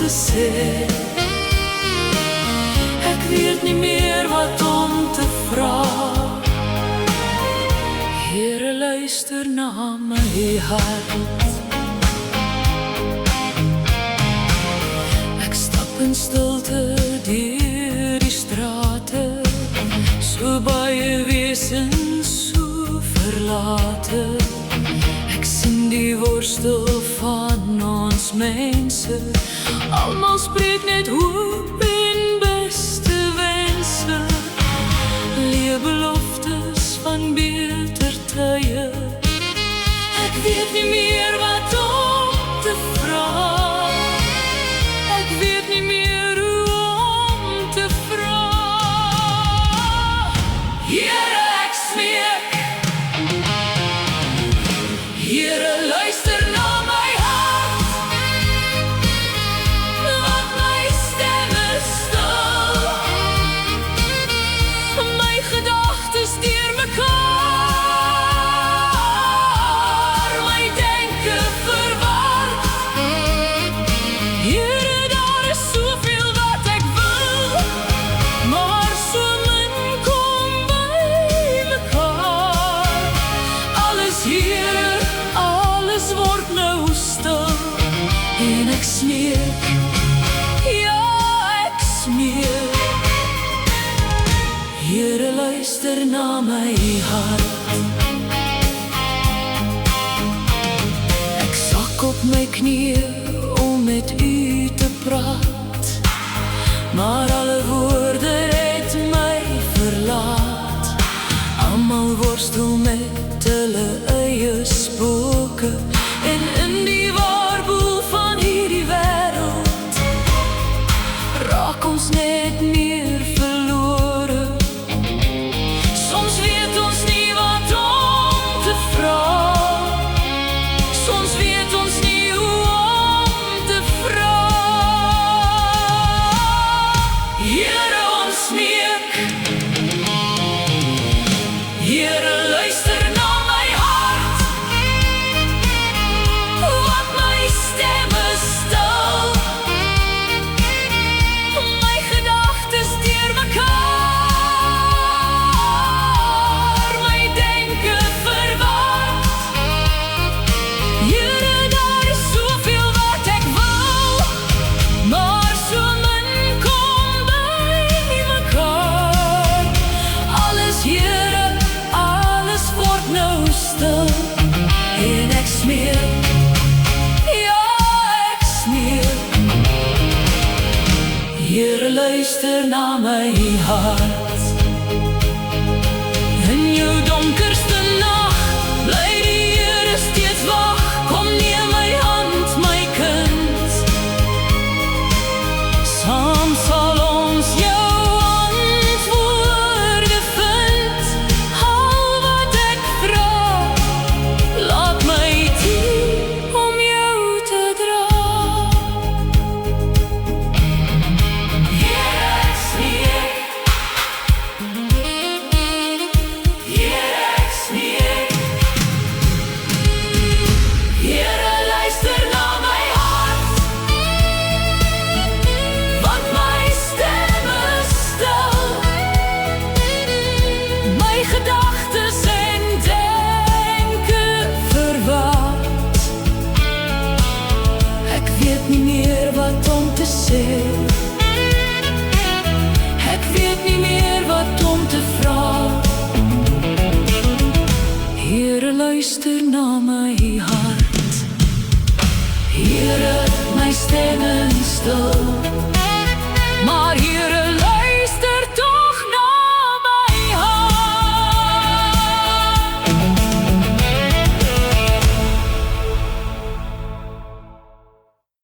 te sê. Ek weet nie meer wat om te vra. Here, luister na my hart. Ek stap in stilte deur die strate, so baie wesens, so verlate. Ek sien die worstel van ons mense, almal spreek net hoop en beste wense. Leë beloftes van beter tye. Ek weet nie meer wat om te vra. Ek weet nie meer hoe om te vra. Here, ek smeek. Here, luister na my hart, laat my stemme stil, my gedagtes deur mekaar, my denke verward. Here, daar is soveel wat ek wil, maar so min kom by mekaar. Alles Here, alles word nou stil, en ek smeek, ja, ek smeek. Here, luister na my hart. Ek sak op my knieë om met u te praat, maar alle woorde het my verlaat. Almal worstel met hulle eie spooke, en in die warboel van hierdie wêreld raak ons net meer verlore. Soms weet ons nie wat om te vra, soms weet ons nie hoe om te vra. Here, ons smeek. Here, luister na my hart, laat my stemme stil, my gedagtes deur mekaar, my denke verward. Here, daar is soveel wat ek wil, maar so min kom by mekaar. Alles Here, alles word nou stil, en ek smeek, ja, ek smeek. Here, luister na my hart. In jou donkerste nag bly die Here steeds wag. Kom neem my hand, my kind, saam sal ons jou antwoorde vind. Al wat ek vra, laat my toe om jou te dra. Here, ek smeek. Here, ek smeek. Here, luister na my hart, want my stemme stil, my gedagtes en denke verward. Ek weet nie meer wat om te sê, ek weet nie meer wat om te vra. Here, luister na my hart. Here, my stemme